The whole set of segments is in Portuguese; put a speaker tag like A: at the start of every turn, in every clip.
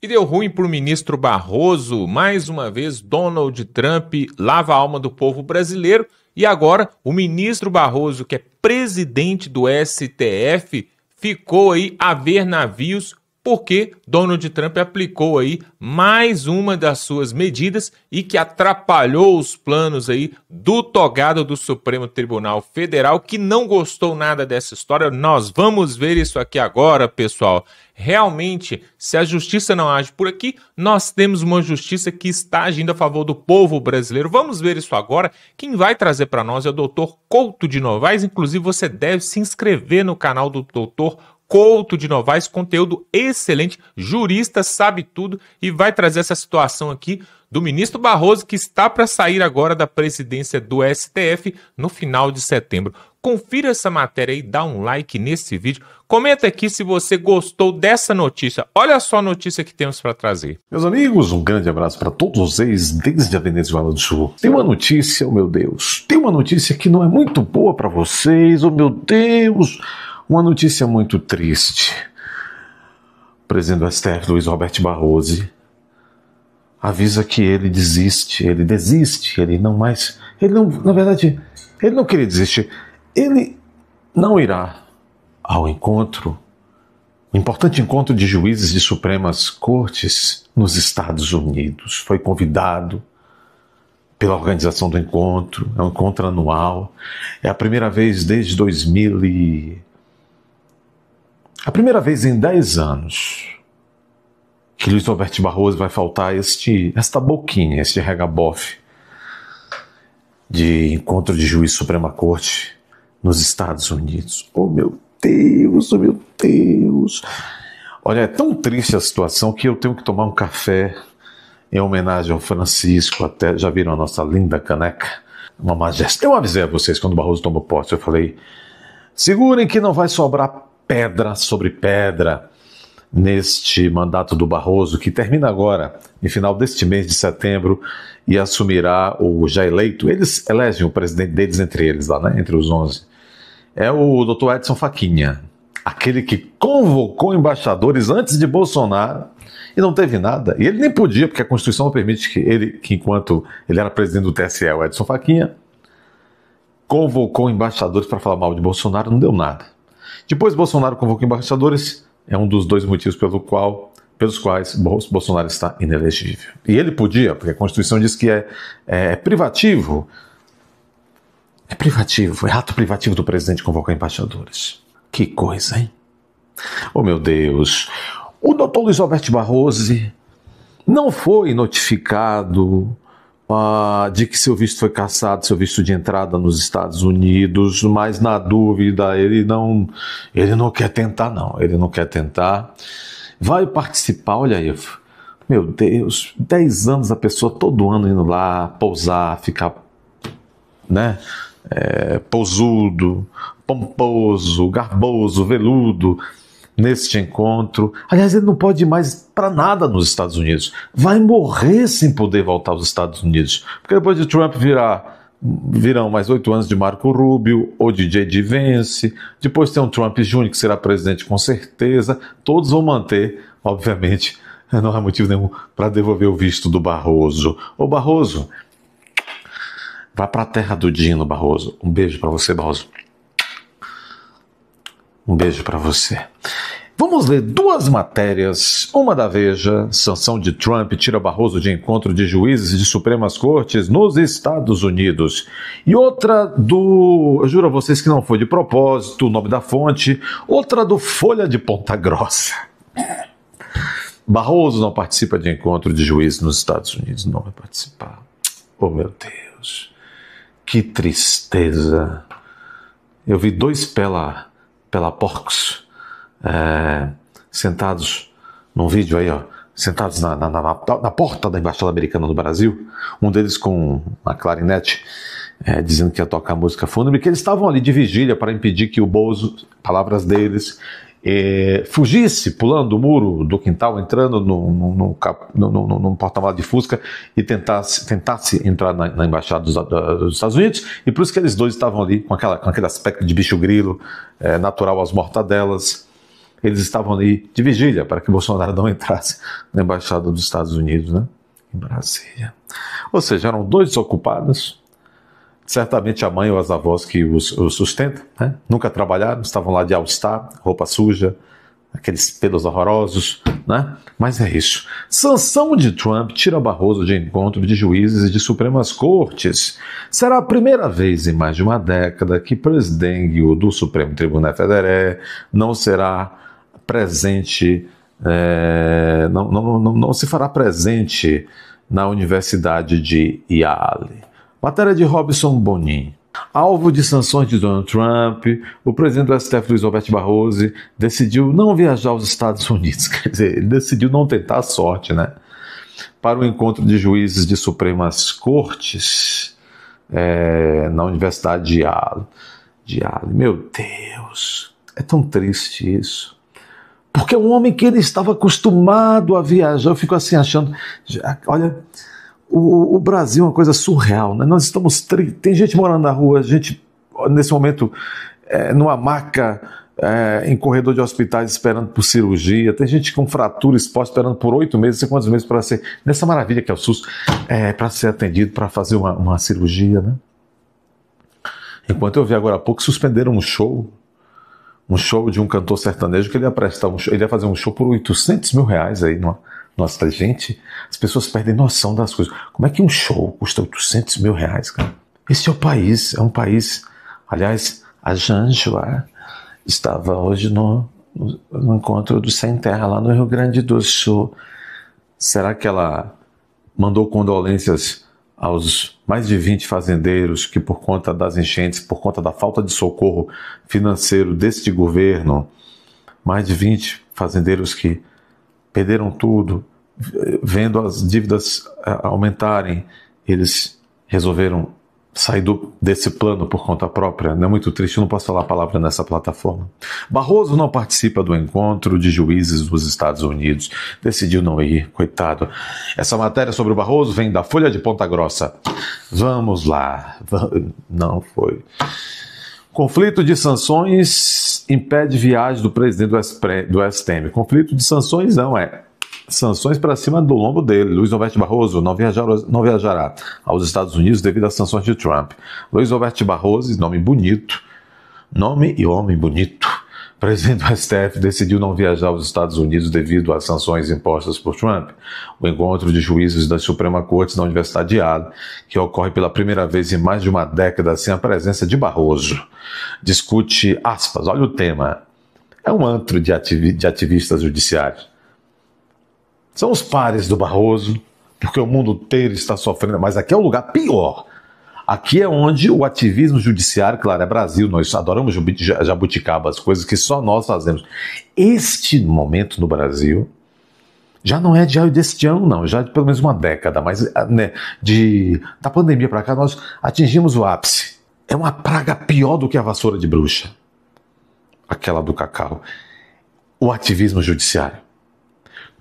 A: E deu ruim para o ministro Barroso. Mais uma vez, Donald Trump lava a alma do povo brasileiro. E agora, o ministro Barroso, que é presidente do STF, ficou aí a ver navios porque Donald Trump aplicou aí mais uma das suas medidas e que atrapalhou os planos aí do togado do Supremo Tribunal Federal, que não gostou nada dessa história. Nós vamos ver isso aqui agora, pessoal. Realmente, se a justiça não age por aqui, nós temos uma justiça que está agindo a favor do povo brasileiro. Vamos ver isso agora. Quem vai trazer para nós é o Dr. Couto de Novaes. Inclusive, você deve se inscrever no canal do Dr. Couto de Novaes, conteúdo excelente, jurista, sabe tudo, e vai trazer essa situação aqui do ministro Barroso, que está para sair agora da presidência do STF no final de setembro. Confira essa matéria aí, dá um like nesse vídeo, comenta aqui se você gostou dessa notícia. Olha só a notícia que temos para trazer.
B: Meus amigos, um grande abraço para todos vocês desde a Venezuela do Sul. Tem uma notícia, oh meu Deus, tem uma notícia que não é muito boa para vocês, oh meu Deus. Uma notícia muito triste. O presidente do STF, Luiz Roberto Barroso, avisa que ele desiste, ele não, na verdade, ele não queria desistir, ele não irá ao importante encontro de juízes de Supremas Cortes nos Estados Unidos. Foi convidado pela organização do encontro, é um encontro anual, é a primeira vez desde a primeira vez em 10 anos que Luiz Roberto Barroso vai faltar esta boquinha, este regabofe de encontro de juiz Suprema Corte nos Estados Unidos. Oh meu Deus, oh meu Deus. Olha, é tão triste a situação que eu tenho que tomar um café em homenagem ao Francisco. Até já viram a nossa linda caneca? Uma majestade. Eu avisei a vocês quando o Barroso tomou posse, eu falei, segurem que não vai sobrar pedra sobre pedra neste mandato do Barroso, que termina agora, no final deste mês de setembro, e assumirá o já eleito. Eles elegem o presidente deles entre eles, lá, né? Entre os 11. É o Dr. Edson Fachinha, aquele que convocou embaixadores antes de Bolsonaro e não teve nada. E ele nem podia, porque a Constituição não permite que enquanto ele era presidente do TSE, o Edson Fachinha, convocou embaixadores para falar mal de Bolsonaro, não deu nada. Depois Bolsonaro convocou embaixadores, é um dos dois motivos pelos quais Bolsonaro está inelegível. E ele podia, porque a Constituição diz que é privativo. É privativo, é ato privativo do presidente convocar embaixadores. Que coisa, hein? Oh meu Deus, o doutor Luiz Roberto Barroso não foi notificado de que seu visto foi cassado, seu visto de entrada nos Estados Unidos, mas na dúvida ele não quer tentar não, ele não quer tentar, vai participar, olha aí, meu Deus, 10 anos a pessoa todo ano indo lá, pousar, ficar, né, pousudo, pomposo, garboso, veludo, neste encontro. Aliás, ele não pode ir mais para nada nos Estados Unidos. Vai morrer sem poder voltar aos Estados Unidos. Porque depois de Trump virão mais 8 anos de Marco Rubio ou de J.D. Vance. Depois tem um Trump Jr. que será presidente com certeza. Todos vão manter, obviamente, não há motivo nenhum para devolver o visto do Barroso. Ô Barroso, vá para a terra do Dino, Barroso. Um beijo para você, Barroso. Um beijo para você. Vamos ler 2 matérias. Uma da Veja, sanção de Trump tira Barroso de encontro de juízes de Supremas Cortes nos Estados Unidos. E outra eu juro a vocês que não foi de propósito, o nome da fonte, outra do Folha de Ponta Grossa. Barroso não participa de encontro de juízes nos Estados Unidos. Não vai participar. Oh meu Deus. Que tristeza. Eu vi 2 pela porcos, sentados num vídeo aí, ó, sentados na porta da Embaixada Americana no Brasil, um deles com uma clarinete, dizendo que ia tocar música fúnebre, que eles estavam ali de vigília para impedir que o Bozo, palavras deles, fugisse, pulando o muro do quintal, entrando num porta-malas de Fusca e tentasse entrar na Embaixada dos Estados Unidos, e por isso que eles dois estavam ali com aquele aspecto de bicho grilo, natural às mortadelas, eles estavam ali de vigília para que Bolsonaro não entrasse na Embaixada dos Estados Unidos, né? Em Brasília. Ou seja, eram 2 desocupados, certamente a mãe ou as avós que os sustentam, né? Nunca trabalharam, estavam lá de all-star, roupa suja, aqueles pelos horrorosos, né? Mas é isso. Sanção de Trump tira Barroso de encontro de juízes de Supremas Cortes. Será a primeira vez em mais de uma década que presidente do Supremo Tribunal Federal não será presente, não se fará presente na Universidade de Yale. Matéria de Robson Bonin. Alvo de sanções de Donald Trump, o presidente do STF, Luiz Roberto Barroso, decidiu não viajar aos Estados Unidos. Quer dizer, ele decidiu não tentar a sorte, né? Para o encontro de juízes de Supremas Cortes na Universidade de Yale. Meu Deus, é tão triste isso. Porque é um homem que ele estava acostumado a viajar. Eu fico assim achando, olha... O Brasil é uma coisa surreal, né? Nós estamos... Tem gente morando na rua, gente nesse momento numa maca, em corredor de hospitais esperando por cirurgia, tem gente com fratura exposta esperando por 8 meses, não sei quantos meses para ser... Nessa maravilha que é o SUS, para ser atendido, para fazer uma cirurgia, né? Enquanto eu vi agora há pouco, suspenderam um show de um cantor sertanejo que ele ia prestar ele ia fazer um show por R$800 mil aí Nossa, gente, as pessoas perdem noção das coisas. Como é que um show custa R$800 mil, cara? Esse é um país... Aliás, a Janja estava hoje no encontro do Sem Terra, lá no Rio Grande do Sul. Será que ela mandou condolências aos mais de 20 fazendeiros que, por conta das enchentes, por conta da falta de socorro financeiro deste governo, mais de 20 fazendeiros que perderam tudo, vendo as dívidas aumentarem, eles resolveram sair desse plano por conta própria. Não é muito triste, eu não posso falar a palavra nessa plataforma. Barroso não participa do encontro de juízes dos Estados Unidos. Decidiu não ir, coitado. Essa matéria sobre o Barroso vem da Folha de Ponta Grossa. Vamos lá. Não foi. Conflito de sanções impede viagem do presidente do STM. Conflito de sanções não sanções para cima do lombo dele. Luiz Roberto Barroso não viajará aos Estados Unidos devido às sanções de Trump. Luiz Roberto Barroso, nome e homem bonito. Presidente do STF decidiu não viajar aos Estados Unidos devido às sanções impostas por Trump. O encontro de juízes da Suprema Corte na Universidade de Yale, que ocorre pela primeira vez em mais de uma década sem a presença de Barroso, discute, aspas, olha o tema, é um antro de ativistas judiciários. São os pares do Barroso, porque o mundo inteiro está sofrendo, mas aqui é o lugar pior. Aqui é onde o ativismo judiciário, claro, é Brasil, nós adoramos jabuticaba, as coisas que só nós fazemos. Este momento no Brasil já não é deste ano, não, já de pelo menos uma década, mas né, da pandemia para cá nós atingimos o ápice. É uma praga pior do que a vassoura de bruxa, aquela do cacau. O ativismo judiciário.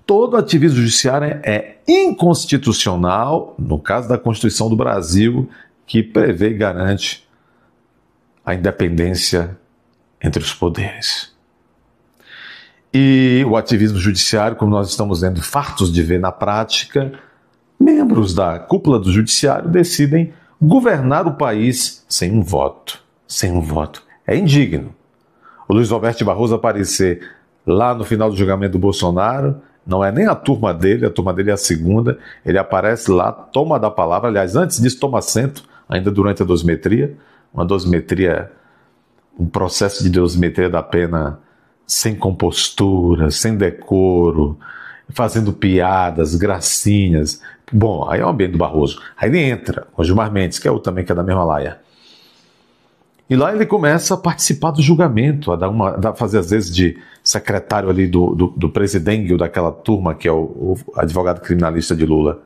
B: Todo ativismo judiciário é inconstitucional, no caso da Constituição do Brasil, que prevê e garante a independência entre os poderes. E o ativismo judiciário, como nós estamos vendo fartos de ver na prática, membros da cúpula do judiciário decidem governar o país sem um voto. Sem um voto. É indigno. O Luiz Roberto Barroso aparecer lá no final do julgamento do Bolsonaro, não é nem a turma dele é a segunda, ele aparece lá, toma da palavra, aliás, antes disso toma assento, ainda durante a dosimetria, um processo de dosimetria da pena sem compostura, sem decoro, fazendo piadas, gracinhas. Bom, aí é o ambiente do Barroso. Aí ele entra com o Gilmar Mendes, que é também que é da mesma laia. E lá ele começa a participar do julgamento, a fazer às vezes de secretário ali do presidente daquela turma, que é o advogado criminalista de Lula.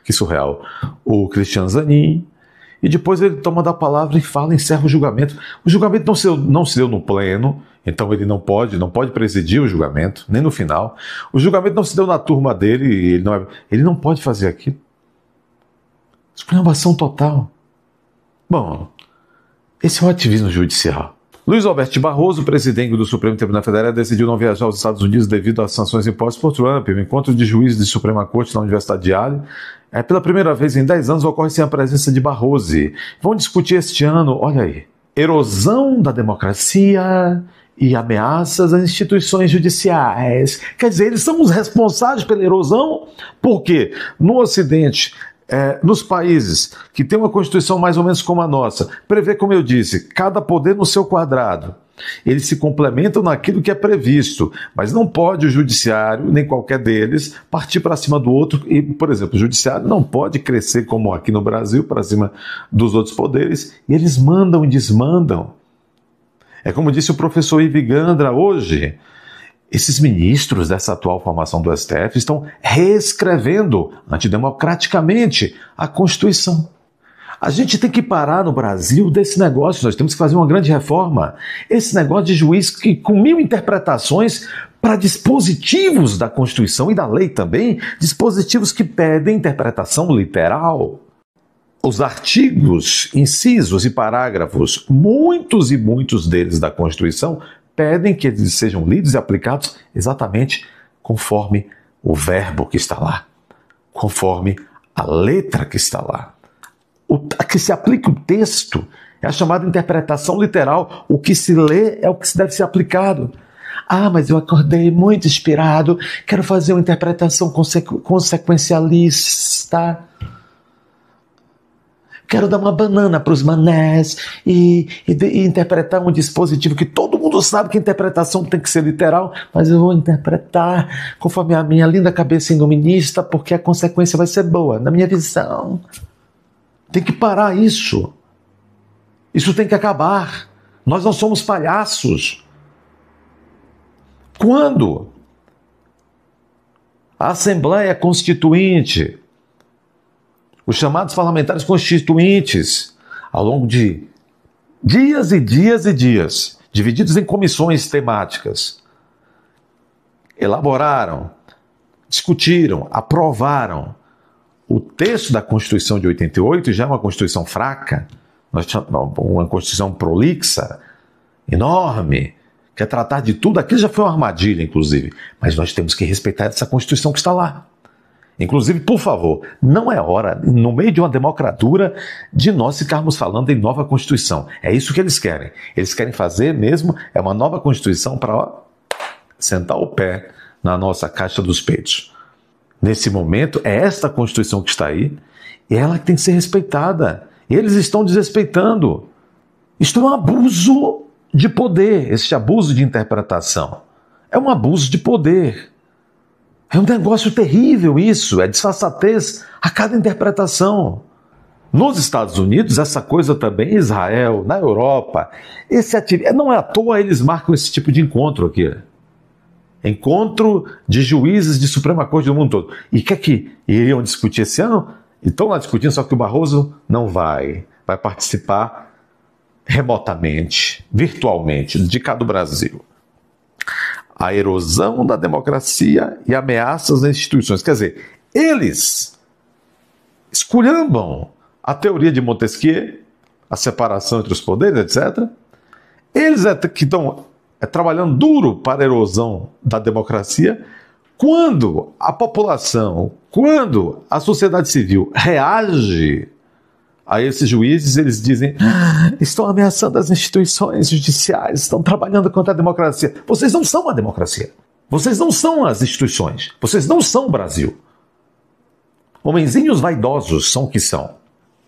B: Que surreal. O Cristiano Zanin. E depois ele toma da palavra e fala, encerra o julgamento. O julgamento não se deu no pleno, então ele não pode presidir o julgamento, nem no final. O julgamento não se deu na turma dele, e ele não pode fazer aquilo. Esculhambação total. Bom, esse é o ativismo judicial. Luiz Roberto Barroso, presidente do Supremo Tribunal Federal, decidiu não viajar aos Estados Unidos devido às sanções impostas por Trump. O encontro de juízes de Suprema Corte na Universidade de Yale, pela primeira vez em 10 anos, ocorre sem a presença de Barroso. Vão discutir este ano, olha aí, erosão da democracia e ameaças às instituições judiciais. Quer dizer, eles são os responsáveis pela erosão, porque no Ocidente, nos países que têm uma Constituição mais ou menos como a nossa, prevê, como eu disse, cada poder no seu quadrado. Eles se complementam naquilo que é previsto, mas não pode o judiciário, nem qualquer deles, partir para cima do outro. E, por exemplo, o judiciário não pode crescer como aqui no Brasil, para cima dos outros poderes, e eles mandam e desmandam. É como disse o professor Ivi Gandra hoje, esses ministros dessa atual formação do STF estão reescrevendo antidemocraticamente a Constituição. A gente tem que parar no Brasil desse negócio, nós temos que fazer uma grande reforma. Esse negócio de juiz que, com 1000 interpretações para dispositivos da Constituição e da lei também, dispositivos que pedem interpretação literal. Os artigos, incisos e parágrafos, muitos e muitos deles da Constituição, pedem que eles sejam lidos e aplicados exatamente conforme o verbo que está lá, conforme a letra que está lá. A que se aplica o texto é a chamada interpretação literal. O que se lê é o que deve ser aplicado. Ah, mas eu acordei muito inspirado, quero fazer uma interpretação consequencialista. Quero dar uma banana para os manés e interpretar um dispositivo que todo mundo sabe que a interpretação tem que ser literal, mas eu vou interpretar conforme a minha linda cabeça iluminista, porque a consequência vai ser boa, na minha visão. Tem que parar isso. Isso tem que acabar. Nós não somos palhaços. Quando a Assembleia Constituinte, os chamados parlamentares constituintes, ao longo de dias e dias e dias, divididos em comissões temáticas, elaboraram, discutiram, aprovaram o texto da Constituição de 88, já é uma Constituição fraca, uma Constituição prolixa, enorme, quer tratar de tudo. Aquilo já foi uma armadilha, inclusive, mas nós temos que respeitar essa Constituição que está lá. Inclusive, por favor, não é hora, no meio de uma democratura, de nós ficarmos falando em nova Constituição. É isso que eles querem. Eles querem fazer mesmo uma nova Constituição para sentar o pé na nossa caixa dos peitos. Nesse momento, é esta Constituição que está aí, e ela que tem que ser respeitada. Eles estão desrespeitando. Isto é um abuso de poder, este abuso de interpretação. É um abuso de poder. É um negócio terrível isso, é disfarçatez a cada interpretação. Nos Estados Unidos, essa coisa também, em Israel, na Europa, não é à toa eles marcam esse tipo de encontro aqui. Encontro de juízes de Suprema Corte do mundo todo. E o que iriam discutir esse ano? E estão lá discutindo, só que o Barroso não vai participar remotamente, virtualmente, de cá do Brasil. A erosão da democracia e ameaças às instituições. Quer dizer, eles esculhambam a teoria de Montesquieu, a separação entre os poderes, etc. Eles que estão trabalhando duro para a erosão da democracia. Quando a população, quando a sociedade civil reage a esses juízes, eles dizem: estão ameaçando as instituições judiciais, estão trabalhando contra a democracia. Vocês não são a democracia. Vocês não são as instituições. Vocês não são o Brasil. Homenzinhos vaidosos são o que são.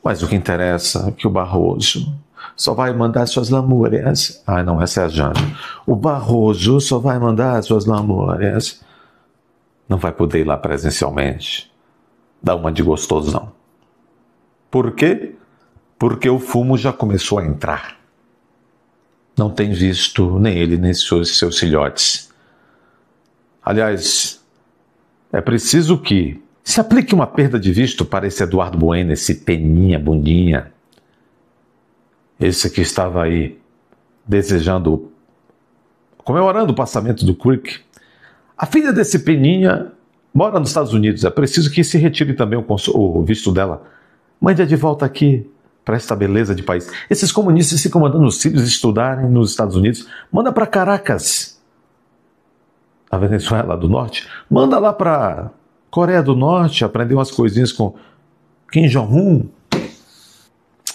B: Mas o que interessa é que o Barroso só vai mandar suas lamúrias. Ah, não, essa é a Jane. O Barroso só vai mandar suas lamúrias. Não vai poder ir lá presencialmente. Dar uma de gostosão. Por quê? Porque o fumo já começou a entrar. Não tem visto nem ele, nem seus filhotes. Aliás, é preciso que se aplique uma perda de visto para esse Eduardo Bueno, esse Peninha, Bundinha. Esse que estava aí desejando, comemorando o passamento do Crick. A filha desse Peninha mora nos Estados Unidos. É preciso que se retire também o visto dela. Mande-a de volta aqui, para esta beleza de país. Esses comunistas ficam mandando os filhos estudarem nos Estados Unidos. Manda para Caracas, a Venezuela do Norte. Manda lá para Coreia do Norte, aprender umas coisinhas com Kim Jong-un.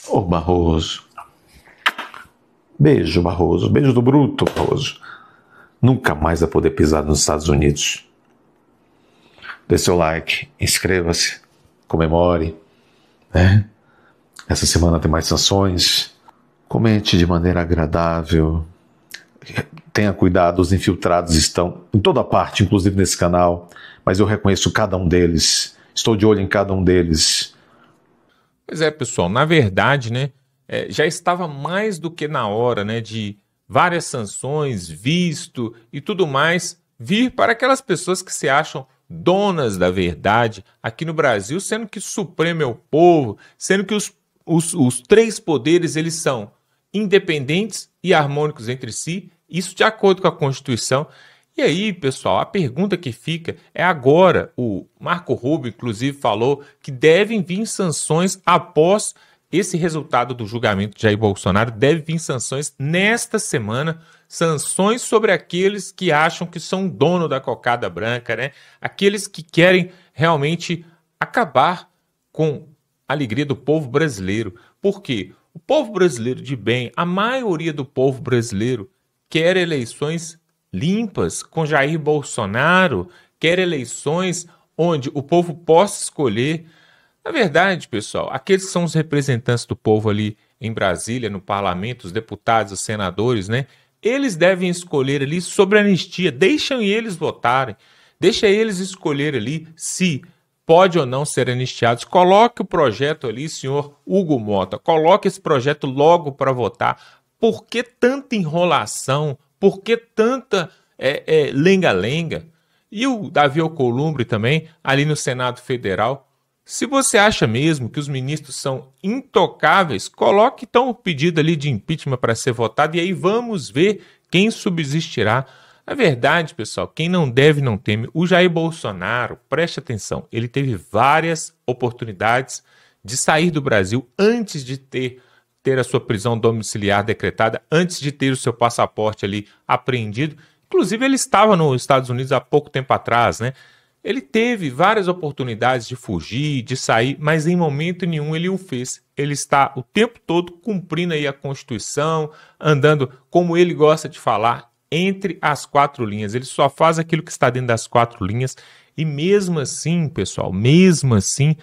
B: Ô, Barroso. Beijo, Barroso. Beijo do bruto, Barroso. Nunca mais vai poder pisar nos Estados Unidos. Dê seu like, inscreva-se, comemore, né? Essa semana tem mais sanções. Comente de maneira agradável. Tenha cuidado, os infiltrados estão em toda parte, inclusive nesse canal. Mas eu reconheço cada um deles. Estou de olho em cada um deles.
A: Pois é, pessoal, na verdade, né, já estava mais do que na hora, né, de várias sanções, visto e tudo mais vir para aquelas pessoas que se acham donas da verdade aqui no Brasil, sendo que o Supremo é o povo, sendo que os três poderes eles são independentes e harmônicos entre si, isso de acordo com a Constituição. E aí, pessoal, a pergunta que fica é agora, o Marco Rubio, inclusive, falou que devem vir sanções após esse resultado do julgamento de Jair Bolsonaro, deve vir sanções nesta semana, sanções sobre aqueles que acham que são dono da cocada branca, né? Aqueles que querem realmente acabar com a alegria do povo brasileiro. Por quê? O povo brasileiro de bem, a maioria do povo brasileiro quer eleições limpas com Jair Bolsonaro, quer eleições onde o povo possa escolher. Na verdade, pessoal, aqueles que são os representantes do povo ali em Brasília, no parlamento, os deputados, os senadores, né? Eles devem escolher ali sobre a anistia, deixem eles votarem, deixa eles escolher ali se pode ou não ser anistiados. Coloque o projeto ali, senhor Hugo Mota, coloque esse projeto logo para votar. Por que tanta enrolação? Por que tanta lenga-lenga? E o Davi Alcolumbre também, ali no Senado Federal. Se você acha mesmo que os ministros são intocáveis, coloque então o pedido ali de impeachment para ser votado e aí vamos ver quem subsistirá. Na verdade, pessoal, quem não deve não teme. O Jair Bolsonaro, preste atenção, ele teve várias oportunidades de sair do Brasil antes de ter a sua prisão domiciliar decretada, antes de ter o seu passaporte ali apreendido. Inclusive, ele estava nos Estados Unidos há pouco tempo atrás, né? Ele teve várias oportunidades de fugir, de sair, mas em momento nenhum ele o fez. Ele está o tempo todo cumprindo aí a Constituição, andando como ele gosta de falar, entre as quatro linhas. Ele só faz aquilo que está dentro das quatro linhas e mesmo assim, pessoal, mesmo assim,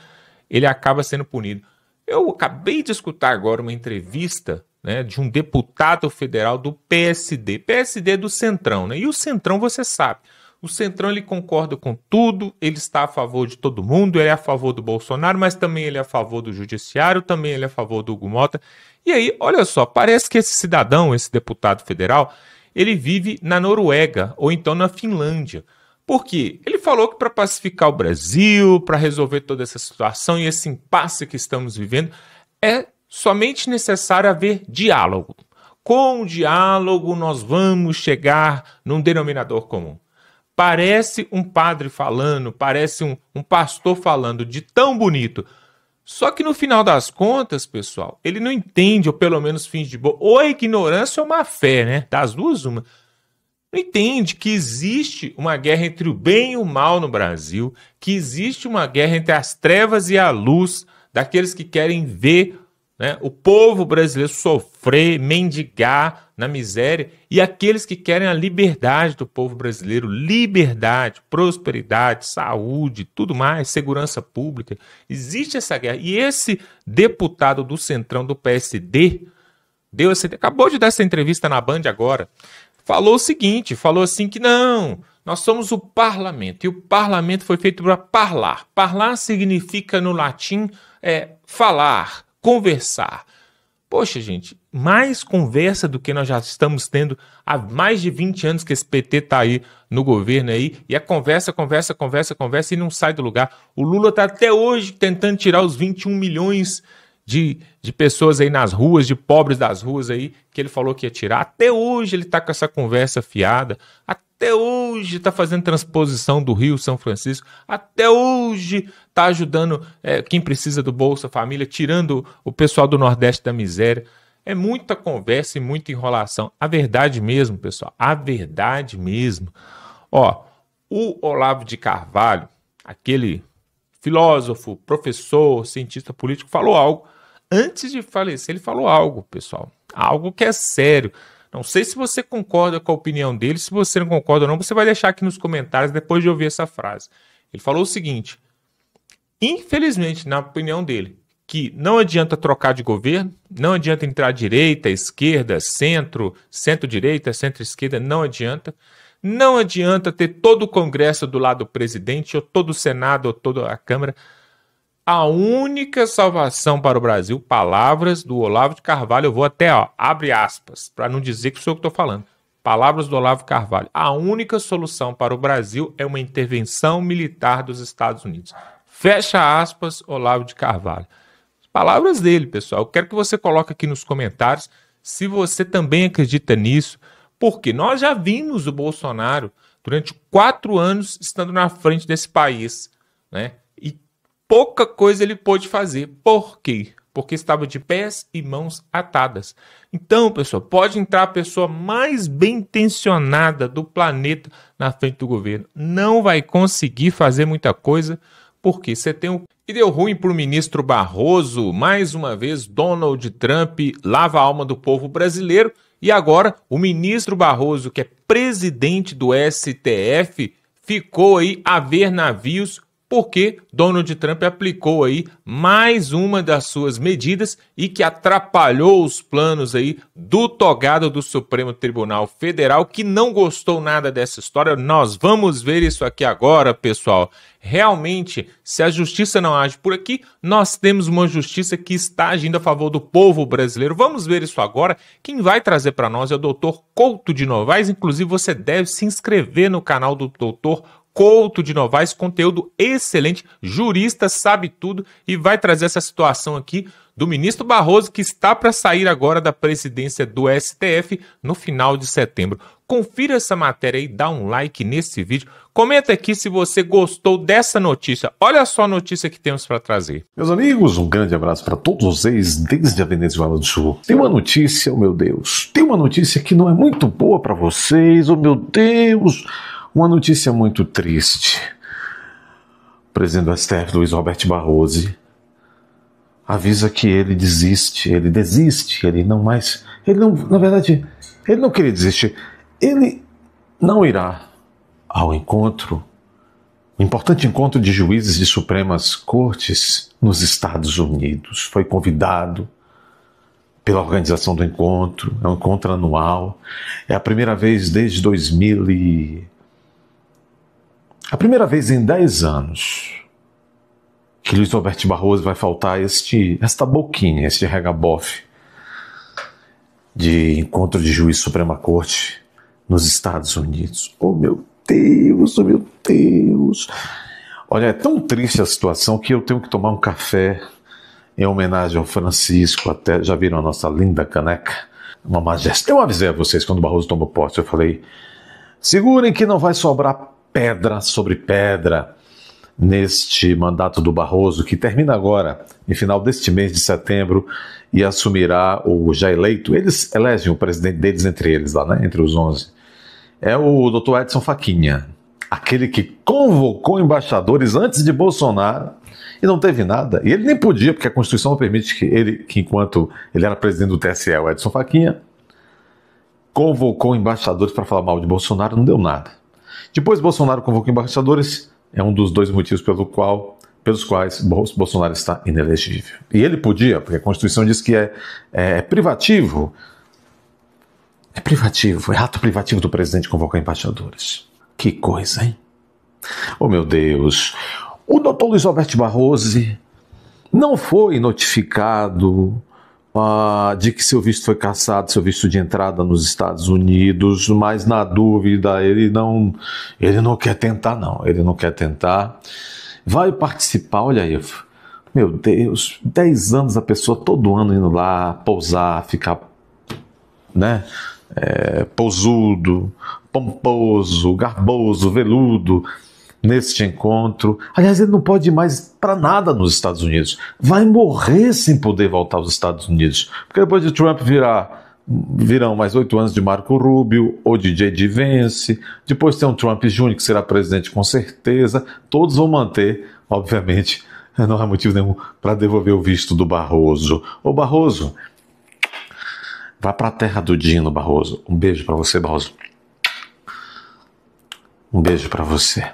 A: ele acaba sendo punido. Eu acabei de escutar agora uma entrevista, né, de um deputado federal do PSD. PSD é do Centrão, né? E o Centrão, você sabe, o Centrão ele concorda com tudo, ele está a favor de todo mundo, ele é a favor do Bolsonaro, mas também ele é a favor do Judiciário, também ele é a favor do Hugo Mota. E aí, olha só, parece que esse cidadão, esse deputado federal, ele vive na Noruega ou então na Finlândia. Por quê? Ele falou que para pacificar o Brasil, para resolver toda essa situação e esse impasse que estamos vivendo, é somente necessário haver diálogo. Com o diálogo nós vamos chegar num denominador comum. Parece um padre falando, parece um pastor falando de tão bonito. Só que no final das contas, pessoal, ele não entende, ou pelo menos finge de boa, ou a ignorância ou má fé, né? Das duas, uma. Não entende que existe uma guerra entre o bem e o mal no Brasil, que existe uma guerra entre as trevas e a luz, daqueles que querem ver, né, o povo brasileiro sofrer, mendigar na miséria, e aqueles que querem a liberdade do povo brasileiro, liberdade, prosperidade, saúde, tudo mais, segurança pública. Existe essa guerra. E esse deputado do Centrão do PSD acabou de dar essa entrevista na Band agora, falou o seguinte, falou assim que não, nós somos o parlamento, e o parlamento foi feito para parlar. Parlar significa no latim falar, conversar. Poxa, gente, mais conversa do que nós já estamos tendo há mais de 20 anos que esse PT está aí no governo aí, e a conversa e não sai do lugar. O Lula está até hoje tentando tirar os 21 milhões de pessoas aí nas ruas, de pobres das ruas aí, que ele falou que ia tirar. Até hoje ele está com essa conversa fiada, até hoje está fazendo transposição do Rio São Francisco, até hoje está ajudando quem precisa do Bolsa Família, tirando o pessoal do Nordeste da miséria. É muita conversa e muita enrolação. A verdade mesmo, pessoal, a verdade mesmo. Ó, o Olavo de Carvalho, aquele filósofo, professor, cientista político, falou algo. Antes de falecer, ele falou algo, pessoal. Algo que é sério. Não sei se você concorda com a opinião dele. Se você não concorda ou não, você vai deixar aqui nos comentários depois de ouvir essa frase. Ele falou o seguinte: infelizmente, na opinião dele, que não adianta trocar de governo, não adianta entrar direita, esquerda, centro, centro-direita, centro-esquerda, não adianta. Não adianta ter todo o Congresso do lado do presidente, ou todo o Senado, ou toda a Câmara. A única salvação para o Brasil, palavras do Olavo de Carvalho, eu vou até, abre aspas, para não dizer que sou eu que estou falando. Palavras do Olavo Carvalho. A única solução para o Brasil é uma intervenção militar dos Estados Unidos. Fecha aspas, Olavo de Carvalho. Palavras dele, pessoal. Eu quero que você coloque aqui nos comentários se você também acredita nisso, porque nós já vimos o Bolsonaro durante 4 anos estando na frente desse país, né? E pouca coisa ele pôde fazer. Por quê? Porque estava de pés e mãos atadas. Então, pessoal, pode entrar a pessoa mais bem intencionada do planeta na frente do governo. Não vai conseguir fazer muita coisa, porque você tem o... E deu ruim para o ministro Barroso. Mais uma vez, Donald Trump lava a alma do povo brasileiro. E agora, o ministro Barroso, que é presidente do STF, ficou aí a ver navios, porque Donald Trump aplicou aí mais uma das suas medidas e que atrapalhou os planos aí do togado do Supremo Tribunal Federal, que não gostou nada dessa história. Nós vamos ver isso aqui agora, pessoal. Realmente, se a justiça não age por aqui, nós temos uma justiça que está agindo a favor do povo brasileiro. Vamos ver isso agora. Quem vai trazer para nós é o Dr. Couto de Novaes. Inclusive, você deve se inscrever no canal do Dr. Couto de Novaes, conteúdo excelente, jurista, sabe tudo, e vai trazer essa situação aqui do ministro Barroso, que está para sair agora da presidência do STF no final de setembro. Confira essa matéria aí, dá um like nesse vídeo, comenta aqui se você gostou dessa notícia. Olha só a notícia que temos para trazer.
B: Meus amigos, um grande abraço para todos vocês desde a Venezuela do Sul. Tem uma notícia, oh meu Deus, tem uma notícia que não é muito boa para vocês, oh meu Deus. Uma notícia muito triste. O presidente do STF, Luiz Roberto Barroso, avisa que ele desiste, ele não mais, ele não, na verdade, ele não queria desistir, ele não irá ao encontro, importante encontro de juízes de Supremas Cortes nos Estados Unidos. Foi convidado pela organização do encontro, é um encontro anual, é a primeira vez desde a primeira vez em 10 anos que Luiz Roberto Barroso vai faltar esta boquinha, este regabofe de encontro de juiz Suprema Corte nos Estados Unidos. Oh meu Deus, oh meu Deus. Olha, é tão triste a situação que eu tenho que tomar um café em homenagem ao Francisco. Até já viram a nossa linda caneca? Uma majestade. Eu avisei a vocês quando o Barroso tomou posse, eu falei, segurem que não vai sobrar pedra sobre pedra neste mandato do Barroso, que termina agora, em final deste mês de setembro, e assumirá o já eleito. Eles elegem o presidente deles entre eles lá, né? Entre os 11. É o Dr. Edson Fachinha, aquele que convocou embaixadores antes de Bolsonaro e não teve nada. E ele nem podia, porque a Constituição não permite que enquanto ele era presidente do TSE, o Edson Fachinha convocou embaixadores para falar mal de Bolsonaro, não deu nada. Depois Bolsonaro convocou embaixadores, é um dos 2 motivos pelos quais Bolsonaro está inelegível. E ele podia, porque a Constituição diz que é privativo. É privativo, é ato privativo do presidente convocar embaixadores. Que coisa, hein? Oh meu Deus, o doutor Luiz Roberto Barroso não foi notificado de que seu visto foi cassado, seu visto de entrada nos Estados Unidos, mas na dúvida ele não quer tentar não, ele não quer tentar, vai participar, olha aí, Meu Deus, 10 anos a pessoa todo ano indo lá, pousar, ficar, né, pousudo, pomposo, garboso, veludo, neste encontro. Aliás, ele não pode ir mais para nada nos Estados Unidos. Vai morrer sem poder voltar aos Estados Unidos. Porque depois de Trump virão mais 8 anos de Marco Rubio ou de J.D. Vance. Depois tem um Trump Jr., que será presidente com certeza. Todos vão manter, obviamente, não há motivo nenhum para devolver o visto do Barroso. Ô Barroso, vá para a terra do Dino, Barroso. Um beijo para você, Barroso. Um beijo para você.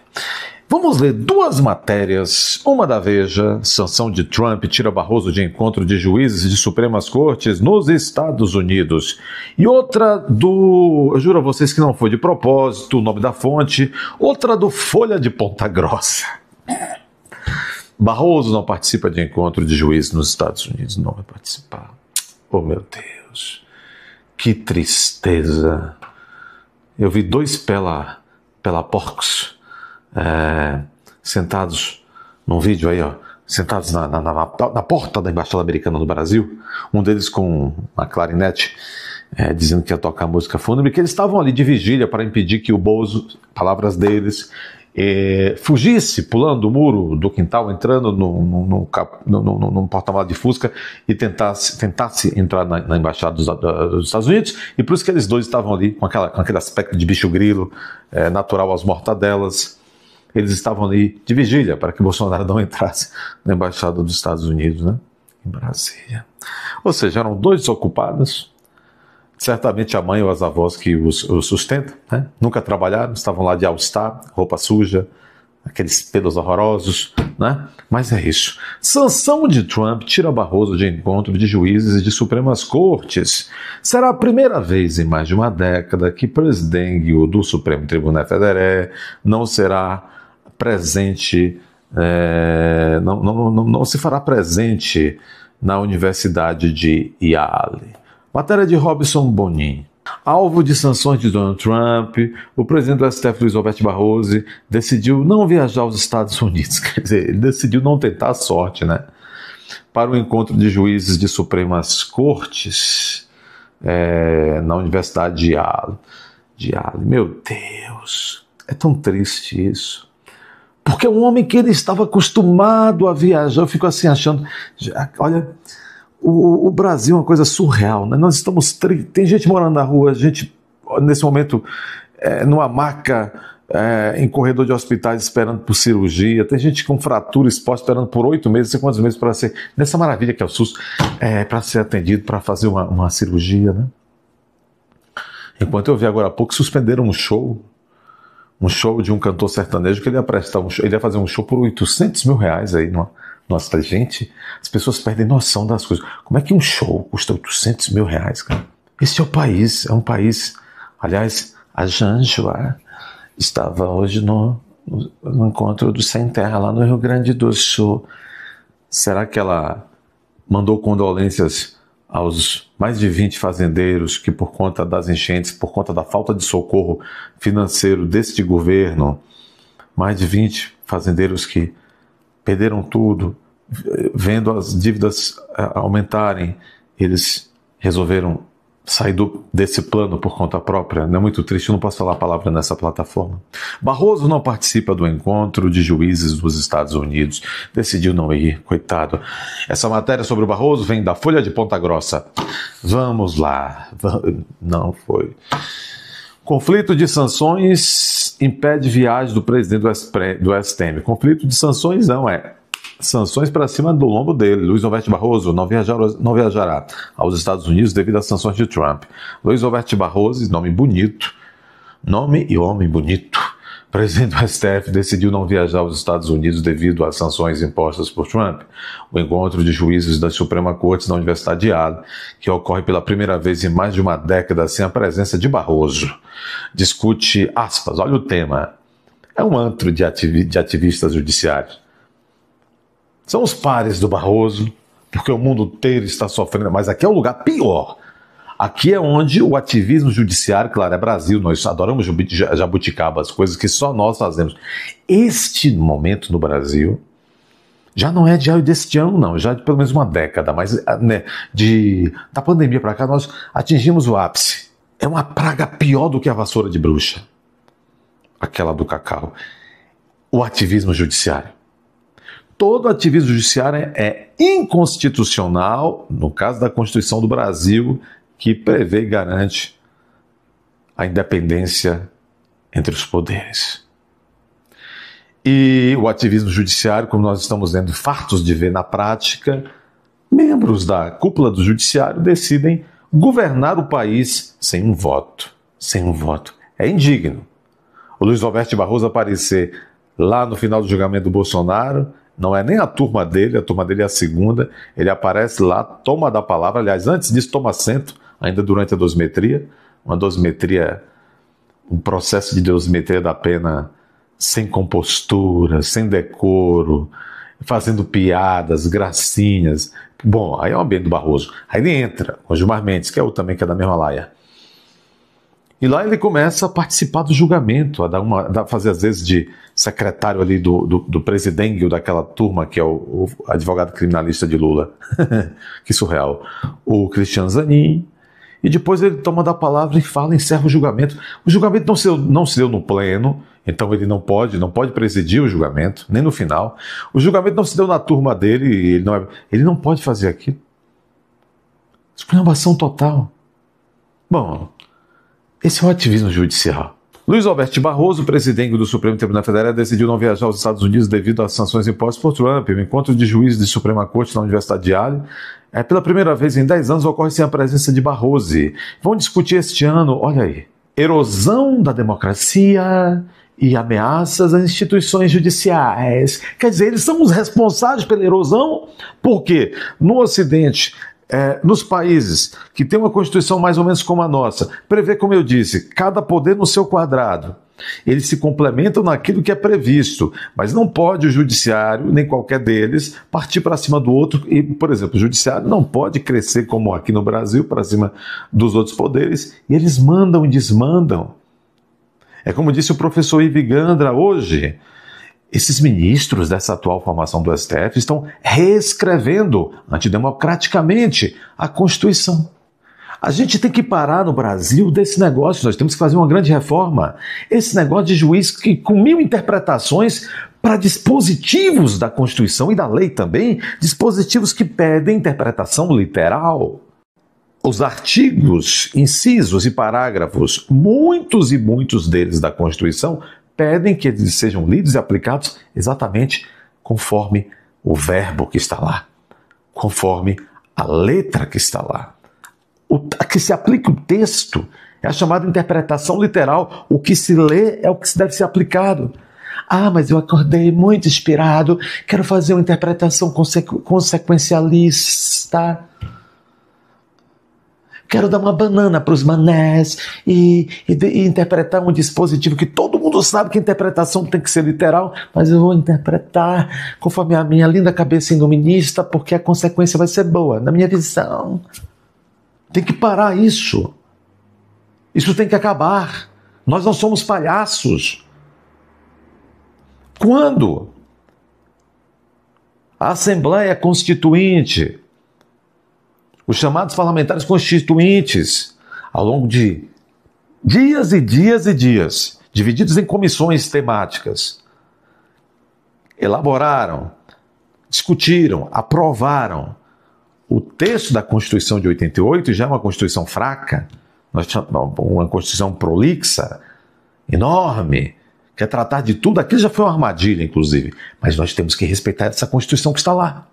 B: Vamos ler 2 matérias, uma da Veja, sanção de Trump tira Barroso de encontro de juízes de Supremas Cortes nos Estados Unidos. E outra eu juro a vocês que não foi de propósito, o nome da fonte, outra do Folha de Ponta Grossa. Barroso não participa de encontro de juízes nos Estados Unidos, não vai participar. Oh meu Deus, que tristeza. Eu vi 2 pela porcos, sentados num vídeo aí, ó, sentados na porta da Embaixada Americana no Brasil, um deles com uma clarinete, dizendo que ia tocar música fúnebre, que eles estavam ali de vigília para impedir que o Bozo, palavras deles, fugisse, pulando o muro do quintal, entrando num porta-malas de Fusca e tentasse entrar na Embaixada dos Estados Unidos, e por isso que eles 2 estavam ali com aquele aspecto de bicho grilo, natural às mortadelas. Eles estavam ali de vigília para que Bolsonaro não entrasse na Embaixada dos Estados Unidos, né, em Brasília. Ou seja, eram 2 desocupados. Certamente a mãe ou as avós que os sustentam, né? Nunca trabalharam, estavam lá de all-star, roupa suja, aqueles pelos horrorosos, né? Mas é isso. Sanção de Trump tira Barroso de encontro de juízes de Supremas Cortes. Será a primeira vez em mais de uma década que presidente do Supremo Tribunal Federal não será presente, não se fará presente na Universidade de Yale. Matéria de Robson Bonin. Alvo de sanções de Donald Trump, o presidente do STF, Luiz Roberto Barroso, decidiu não viajar aos Estados Unidos. Quer dizer, ele decidiu não tentar a sorte, né? Para o encontro de juízes de Supremas Cortes na Universidade de Yale. Meu Deus, é tão triste isso. Porque é um homem que ele estava acostumado a viajar. Eu fico assim achando, olha... O Brasil é uma coisa surreal, né? Nós estamos... Tem gente morando na rua, gente nesse momento numa maca, em corredor de hospitais esperando por cirurgia, tem gente com fratura exposta esperando por 8 meses, não sei quantos meses para ser... Nessa maravilha que é o SUS, para ser atendido, para fazer uma cirurgia, né? Enquanto eu vi agora há pouco, suspenderam um show de um cantor sertanejo que ele ia fazer um show por R$800 mil aí, nossa, gente, as pessoas perdem noção das coisas. Como é que um show custa R$800 mil, cara? Esse é um país... Aliás, a Janja estava hoje no encontro do Sem Terra, lá no Rio Grande do Sul. Será que ela mandou condolências aos mais de 20 fazendeiros que, por conta das enchentes, por conta da falta de socorro financeiro deste governo, mais de 20 fazendeiros que perderam tudo, vendo as dívidas aumentarem, eles resolveram sair desse plano por conta própria. Não é muito triste, eu não posso falar a palavra nessa plataforma. Barroso não participa do encontro de juízes dos Estados Unidos. Decidiu não ir, coitado. Essa matéria sobre o Barroso vem da Folha de Ponta Grossa. Vamos lá. Não foi. Conflito de sanções impede viagem do presidente do STM. Conflito de sanções não sanções para cima do lombo dele. Luiz Roberto Barroso não viajará aos Estados Unidos devido às sanções de Trump. Luiz Roberto Barroso, nome e homem bonito, presidente do STF, decidiu não viajar aos Estados Unidos devido às sanções impostas por Trump. O encontro de juízes da Suprema Corte na Universidade de Yale, que ocorre pela primeira vez em mais de uma década sem a presença de Barroso, discute, aspas, olha o tema, é um antro de ativistas judiciários. São os pares do Barroso, porque o mundo inteiro está sofrendo, mas aqui é o lugar pior. Aqui é onde o ativismo judiciário, claro, é Brasil, nós adoramos jabuticaba, as coisas que só nós fazemos. Este momento no Brasil Já não é diário deste ano, não, já de pelo menos uma década, mas né, da pandemia para cá nós atingimos o ápice. É uma praga pior do que a vassoura de bruxa, aquela do cacau. O ativismo judiciário. Todo ativismo judiciário é inconstitucional, no caso da Constituição do Brasil, que prevê e garante a independência entre os poderes. E o ativismo judiciário, como nós estamos vendo fartos de ver na prática, membros da cúpula do judiciário decidem governar o país sem um voto. Sem um voto. É indigno. O Luiz Roberto Barroso aparecer lá no final do julgamento do Bolsonaro, não é nem a turma dele é a segunda, ele aparece lá, toma da palavra, aliás, antes disso toma assento, ainda durante a dosimetria, um processo de dosimetria da pena sem compostura, sem decoro, fazendo piadas, gracinhas. Bom, aí é o ambiente do Barroso. Aí ele entra com o Gilmar Mendes, que é também que é da mesma laia. E lá ele começa a participar do julgamento, a fazer às vezes de secretário ali do presidente daquela turma, que é o advogado criminalista de Lula. Que surreal. O Cristiano Zanin. E depois ele toma da palavra e fala, encerra o julgamento. O julgamento não se deu no pleno, então ele não pode presidir o julgamento, nem no final. O julgamento não se deu na turma dele, e ele não pode fazer aquilo. Esculhambação total. Bom, esse é o ativismo judicial. Luiz Roberto Barroso, presidente do Supremo Tribunal Federal, decidiu não viajar aos Estados Unidos devido às sanções impostas por Trump. O encontro de juízes de Suprema Corte na Universidade de Yale, pela primeira vez em 10 anos, ocorre sem a presença de Barroso. Vão discutir este ano, olha aí, erosão da democracia e ameaças às instituições judiciais. Quer dizer, eles são os responsáveis pela erosão, porque no Ocidente, nos países que têm uma Constituição mais ou menos como a nossa, prevê, como eu disse, cada poder no seu quadrado. Eles se complementam naquilo que é previsto, mas não pode o judiciário, nem qualquer deles, partir para cima do outro. E, por exemplo, o judiciário não pode crescer como aqui no Brasil, para cima dos outros poderes, e eles mandam e desmandam. É como disse o professor Ivi Gandra hoje, esses ministros dessa atual formação do STF estão reescrevendo antidemocraticamente a Constituição. A gente tem que parar no Brasil desse negócio, nós temos que fazer uma grande reforma. Esse negócio de juiz que, com 1000 interpretações para dispositivos da Constituição e da lei também, dispositivos que pedem interpretação literal. Os artigos, incisos e parágrafos, muitos e muitos deles da Constituição, pedem que eles sejam lidos e aplicados exatamente conforme o verbo que está lá, conforme a letra que está lá. Que se aplique o texto é a chamada interpretação literal. O que se lê é o que deve ser aplicado. Ah, mas eu acordei muito inspirado, quero fazer uma interpretação consequencialista. Quero dar uma banana para os manés e interpretar um dispositivo que todo mundo sabe que a interpretação tem que ser literal, mas eu vou interpretar conforme a minha linda cabeça iluminista, porque a consequência vai ser boa, na minha visão. Tem que parar isso. Isso tem que acabar. Nós não somos palhaços. Quando a Assembleia Constituinte, os chamados parlamentares constituintes, ao longo de dias e dias e dias, divididos em comissões temáticas, elaboraram, discutiram, aprovaram o texto da Constituição de 88, já é uma Constituição fraca, uma Constituição prolixa, enorme, quer tratar de tudo. Aquilo já foi uma armadilha, inclusive, mas nós temos que respeitar essa Constituição que está lá.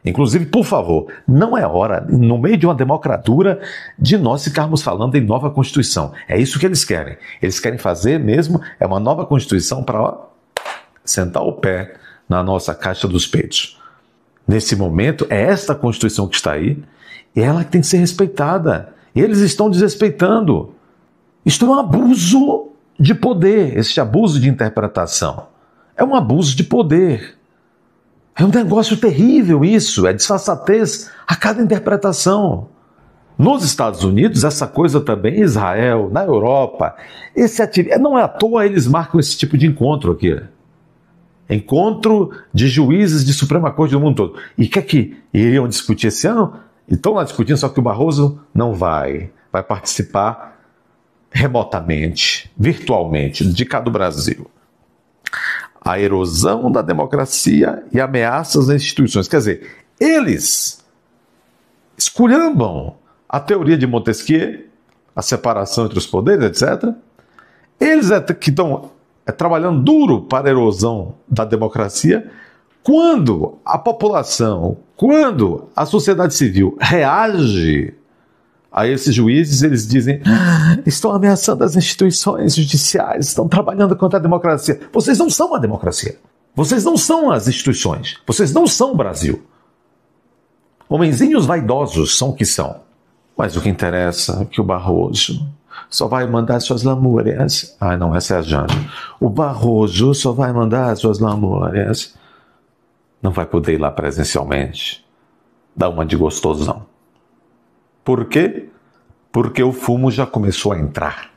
B: Inclusive, por favor, não é hora, no meio de uma democratura, de nós ficarmos falando em nova Constituição. É isso que eles querem. Eles querem fazer mesmo uma nova Constituição para sentar o pé na nossa caixa dos peitos. Nesse momento, é esta Constituição que está aí, e ela que tem que ser respeitada. Eles estão desrespeitando. Isto é um abuso de poder, esse abuso de interpretação. É um abuso de poder. É um negócio terrível isso, é disfarçatez a cada interpretação. Nos Estados Unidos, essa coisa também, em Israel, na Europa, não é à toa eles marcam esse tipo de encontro aqui. Encontro de juízes de Suprema Corte do mundo todo. E o que iriam discutir esse ano? E estão lá discutindo, só que o Barroso não vai. Vai participar remotamente, virtualmente, de cá do Brasil. A erosão da democracia e ameaças às instituições. Quer dizer, eles esculhambam a teoria de Montesquieu, a separação entre os poderes, etc. Eles que estão trabalhando duro para a erosão da democracia, quando a população, quando a sociedade civil reage a esses juízes, eles dizem: estão ameaçando as instituições judiciais, estão trabalhando contra a democracia. Vocês não são a democracia. Vocês não são as instituições. Vocês não são o Brasil. Homenzinhos vaidosos são o que são. Mas o que interessa é que o Barroso só vai mandar suas lamúrias. Ah, não, essa é a Jane. O Barroso só vai mandar suas lamúrias. Não vai poder ir lá presencialmente. Dar uma de gostosão. Por quê? Porque o fumo já começou a entrar.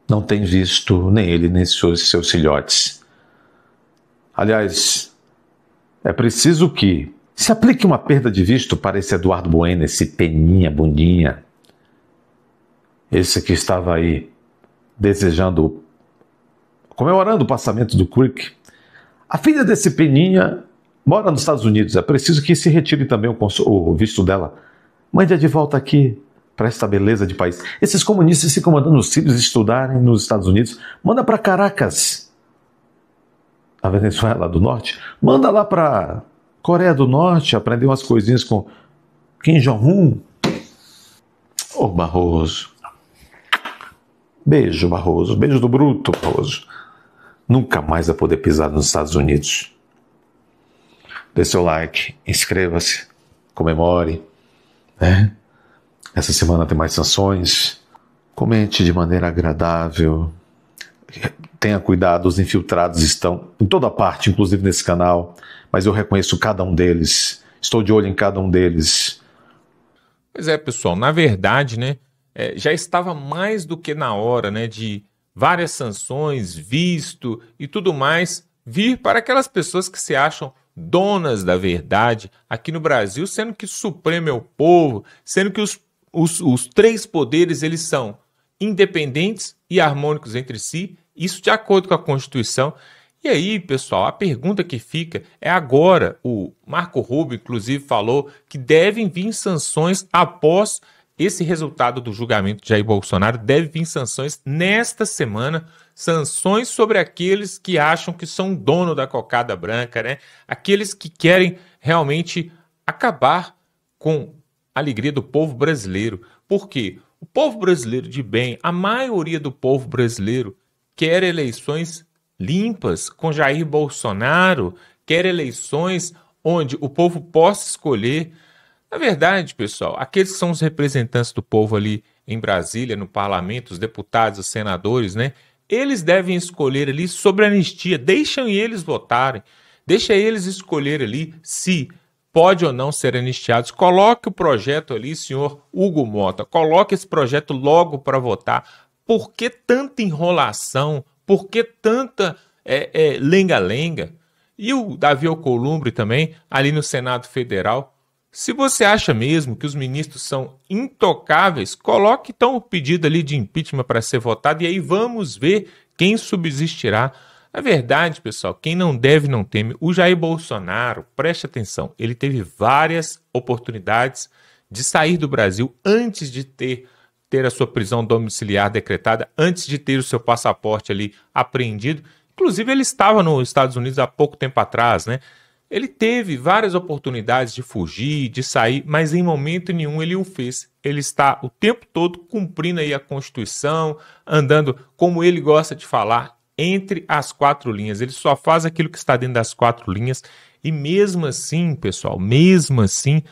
B: Não tem visto nem ele, nem seus filhotes. Aliás, é preciso que se aplique uma perda de visto para esse Eduardo Bueno, esse peninha, bundinha. Esse que estava aí desejando, comemorando o passamento do Crick. A filha desse peninha mora nos Estados Unidos. É preciso que se retire também o visto dela. Mande-a de volta aqui para esta beleza de país. Esses comunistas ficam mandando os filhos estudarem nos Estados Unidos. Manda para Caracas, a Venezuela do Norte. Manda lá para Coreia do Norte, aprender umas coisinhas com Kim Jong-un. Ô, Barroso. Beijo, Barroso. Beijo do bruto, Barroso. Nunca mais vai poder pisar nos Estados Unidos. Dê seu like, inscreva-se, comemore. Essa semana tem mais sanções. Comente de maneira agradável. Tenha cuidado, os infiltrados estão em toda parte, inclusive nesse canal. Mas eu reconheço cada um deles. Estou de olho em cada um deles.
A: Pois é, pessoal, na verdade, né, já estava mais do que na hora, né, de várias sanções, visto e tudo mais vir para aquelas pessoas que se acham donas da verdade aqui no Brasil, sendo que o Supremo é o povo, sendo que os três poderes eles são independentes e harmônicos entre si, isso de acordo com a Constituição. E aí, pessoal, a pergunta que fica é agora, o Marco Rubio, inclusive, falou que devem vir sanções após esse resultado do julgamento de Jair Bolsonaro, deve vir sanções nesta semana, sanções sobre aqueles que acham que são dono da cocada branca, né? Aqueles que querem realmente acabar com a alegria do povo brasileiro. Por quê? O povo brasileiro de bem, a maioria do povo brasileiro quer eleições limpas com Jair Bolsonaro, quer eleições onde o povo possa escolher. Na verdade, pessoal, aqueles que são os representantes do povo ali em Brasília, no parlamento, os deputados, os senadores, né? Eles devem escolher ali sobre a anistia, deixam eles votarem, deixa eles escolher ali se pode ou não ser anistiados. Coloque o projeto ali, senhor Hugo Mota, coloque esse projeto logo para votar. Por que tanta enrolação? Por que tanta lenga-lenga? E o Davi Alcolumbre também, ali no Senado Federal. Se você acha mesmo que os ministros são intocáveis, coloque então o pedido ali de impeachment para ser votado e aí vamos ver quem subsistirá. Na verdade, pessoal, quem não deve não teme. O Jair Bolsonaro, preste atenção, ele teve várias oportunidades de sair do Brasil antes de ter a sua prisão domiciliar decretada, antes de ter o seu passaporte ali apreendido. Inclusive, ele estava nos Estados Unidos há pouco tempo atrás, né? Ele teve várias oportunidades de fugir, de sair, mas em momento nenhum ele o fez. Ele está o tempo todo cumprindo aí a Constituição, andando, como ele gosta de falar, entre as quatro linhas. Ele só faz aquilo que está dentro das quatro linhas e mesmo assim, pessoal, mesmo assim,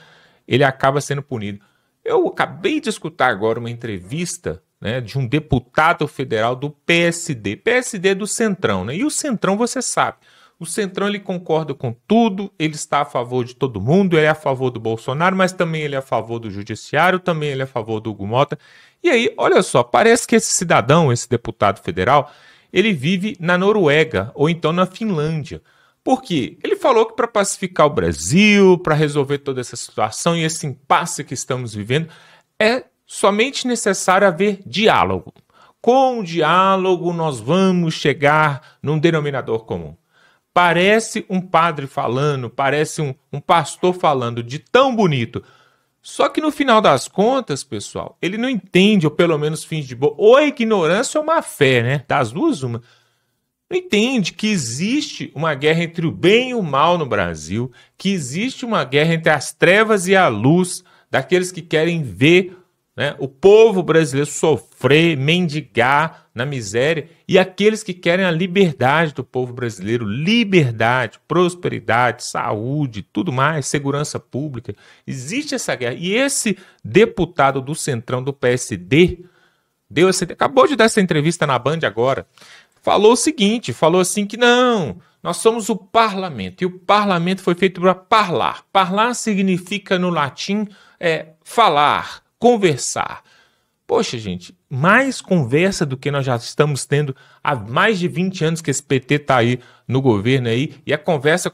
A: ele acaba sendo punido. Eu acabei de escutar agora uma entrevista, né, de um deputado federal do PSD. PSD é do Centrão, né? E o Centrão, você sabe, o Centrão ele concorda com tudo, ele está a favor de todo mundo, ele é a favor do Bolsonaro, mas também ele é a favor do Judiciário, também ele é a favor do Hugo Mota. E aí, olha só, parece que esse cidadão, esse deputado federal, ele vive na Noruega ou então na Finlândia. Por quê? Ele falou que para pacificar o Brasil, para resolver toda essa situação e esse impasse que estamos vivendo, é somente necessário haver diálogo. Com o diálogo nós vamos chegar num denominador comum. Parece um padre falando, parece um pastor falando de tão bonito. Só que no final das contas, pessoal, ele não entende, ou pelo menos finge de boa, ou a ignorância ou má fé, né? Das duas, uma. Não entende que existe uma guerra entre o bem e o mal no Brasil, que existe uma guerra entre as trevas e a luz, daqueles que querem ver, né, o povo brasileiro sofrer, mendigar na miséria, e aqueles que querem a liberdade do povo brasileiro, liberdade, prosperidade, saúde, tudo mais, segurança pública. Existe essa guerra. E esse deputado do Centrão do PSD, acabou de dar essa entrevista na Band agora, falou o seguinte, falou assim que não, nós somos o parlamento, e o parlamento foi feito para parlar. Parlar significa no latim falar, conversar. Poxa, gente, mais conversa do que nós já estamos tendo há mais de 20 anos que esse PT está aí no governo aí, e a conversa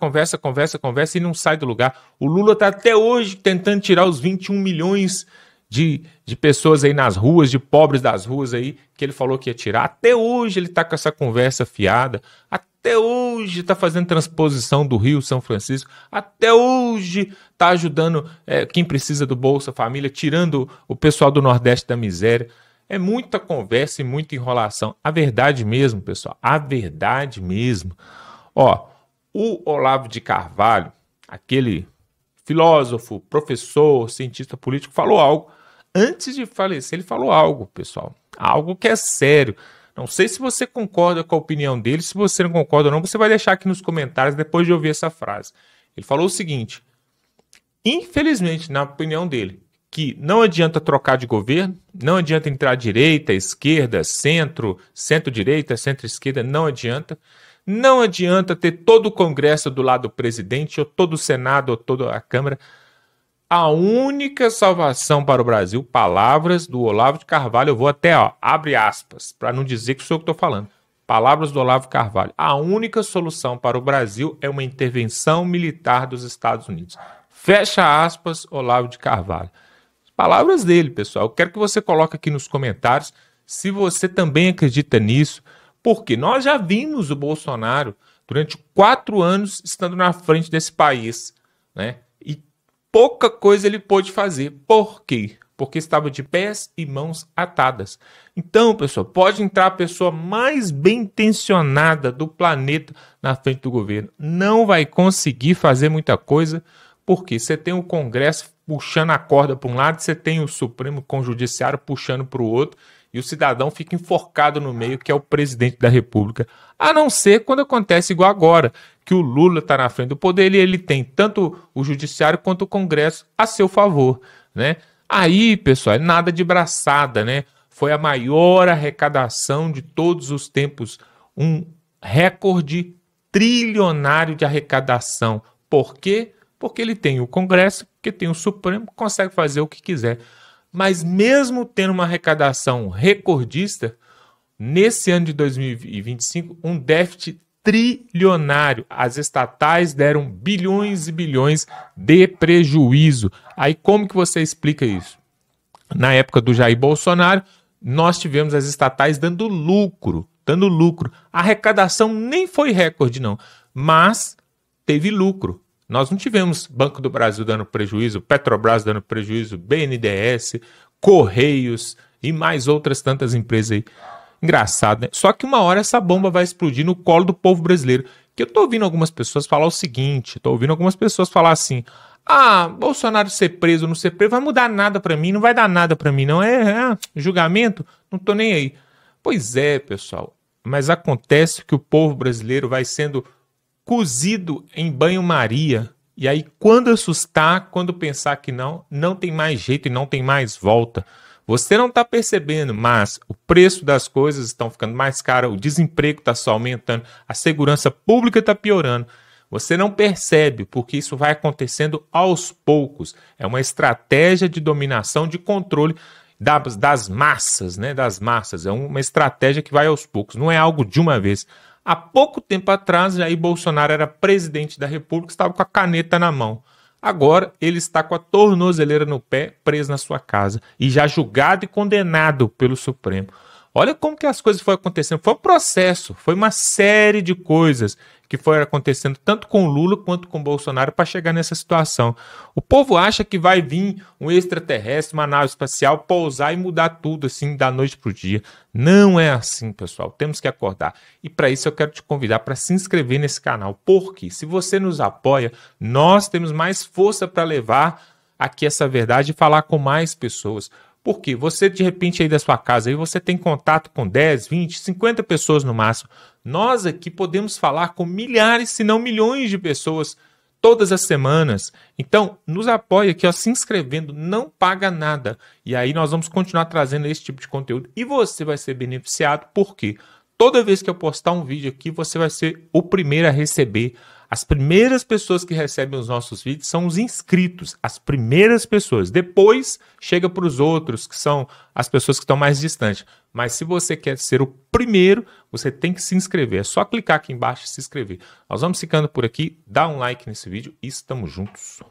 A: e não sai do lugar. O Lula está até hoje tentando tirar os 21 milhões de pessoas aí nas ruas, de pobres das ruas aí, que ele falou que ia tirar. Até hoje ele está com essa conversa fiada. Até hoje está fazendo transposição do Rio São Francisco. Até hoje está ajudando quem precisa do Bolsa Família, tirando o pessoal do Nordeste da miséria. É muita conversa e muita enrolação. A verdade mesmo, pessoal, a verdade mesmo. Ó, o Olavo de Carvalho, aquele filósofo, professor, cientista político, falou algo. Antes de falecer, ele falou algo, pessoal. Algo que é sério. Não sei se você concorda com a opinião dele. Se você não concorda ou não, você vai deixar aqui nos comentários depois de ouvir essa frase. Ele falou o seguinte: infelizmente, na opinião dele, que não adianta trocar de governo, não adianta entrar direita, esquerda, centro, centro-direita, centro-esquerda, não adianta. Não adianta ter todo o Congresso do lado do presidente, ou todo o Senado, ou toda a Câmara. A única salvação para o Brasil, palavras do Olavo de Carvalho, eu vou até, abre aspas, para não dizer que sou eu que estou falando. Palavras do Olavo Carvalho. A única solução para o Brasil é uma intervenção militar dos Estados Unidos. Fecha aspas, Olavo de Carvalho. Palavras dele, pessoal. Eu quero que você coloque aqui nos comentários se você também acredita nisso, porque nós já vimos o Bolsonaro durante 4 anos estando na frente desse país, né? Pouca coisa ele pôde fazer. Por quê? Porque estava de pés e mãos atadas. Então, pessoal, pode entrar a pessoa mais bem intencionada do planeta na frente do governo. Não vai conseguir fazer muita coisa, porque você tem o Congresso puxando a corda para um lado, você tem o Supremo com o Judiciário puxando para o outro, e o cidadão fica enforcado no meio, que é o presidente da República. A não ser quando acontece igual agora, que o Lula está na frente do poder e ele tem tanto o Judiciário quanto o Congresso a seu favor, né? Aí, pessoal, é nada de braçada, né? Foi a maior arrecadação de todos os tempos, um recorde trilionário de arrecadação. Por quê? Porque ele tem o Congresso, porque tem o Supremo, consegue fazer o que quiser. Mas mesmo tendo uma arrecadação recordista, nesse ano de 2025, um déficit trilionário. As estatais deram bilhões e bilhões de prejuízo. Aí como que você explica isso? Na época do Jair Bolsonaro, nós tivemos as estatais dando lucro. A arrecadação nem foi recorde, não, mas teve lucro. Nós não tivemos Banco do Brasil dando prejuízo, Petrobras dando prejuízo, BNDES, Correios e mais outras tantas empresas aí. Engraçado, né? Só que uma hora essa bomba vai explodir no colo do povo brasileiro. Que eu tô ouvindo algumas pessoas falar o seguinte, assim: Bolsonaro ser preso ou não ser preso vai mudar nada pra mim, não vai dar nada pra mim, não. Julgamento, não tô nem aí. Pois é, pessoal, mas acontece que o povo brasileiro vai sendo cozido em banho-maria, e aí quando assustar, quando pensar que não tem mais jeito e não tem mais volta. Você não está percebendo, mas o preço das coisas estão ficando mais caro, o desemprego está só aumentando, a segurança pública está piorando. Você não percebe, porque isso vai acontecendo aos poucos. É uma estratégia de dominação, de controle. das massas, né? Das massas. É uma estratégia que vai aos poucos, não é algo de uma vez. Há pouco tempo atrás, Jair Bolsonaro era presidente da República, estava com a caneta na mão. Agora, ele está com a tornozeleira no pé, preso na sua casa, e já julgado e condenado pelo Supremo. Olha como que as coisas foram acontecendo. Foi um processo, foi uma série de coisas que foram acontecendo tanto com Lula quanto com Bolsonaro para chegar nessa situação. O povo acha que vai vir um extraterrestre, uma nave espacial, pousar e mudar tudo assim da noite para o dia. Não é assim, pessoal. Temos que acordar. E para isso eu quero te convidar para se inscrever nesse canal, porque se você nos apoia, nós temos mais força para levar aqui essa verdade e falar com mais pessoas. Porque você, de repente, aí da sua casa, aí você tem contato com 10, 20, 50 pessoas no máximo. Nós aqui podemos falar com milhares, se não milhões de pessoas todas as semanas. Então, nos apoie aqui, ó, se inscrevendo, não paga nada. E aí nós vamos continuar trazendo esse tipo de conteúdo. E você vai ser beneficiado, porque toda vez que eu postar um vídeo aqui, você vai ser o primeiro a receber. As primeiras pessoas que recebem os nossos vídeos são os inscritos, as primeiras pessoas. Depois chega para os outros, que são as pessoas que estão mais distantes. Mas se você quer ser o primeiro, você tem que se inscrever. É só clicar aqui embaixo e se inscrever. Nós vamos ficando por aqui, dá um like nesse vídeo e estamos juntos.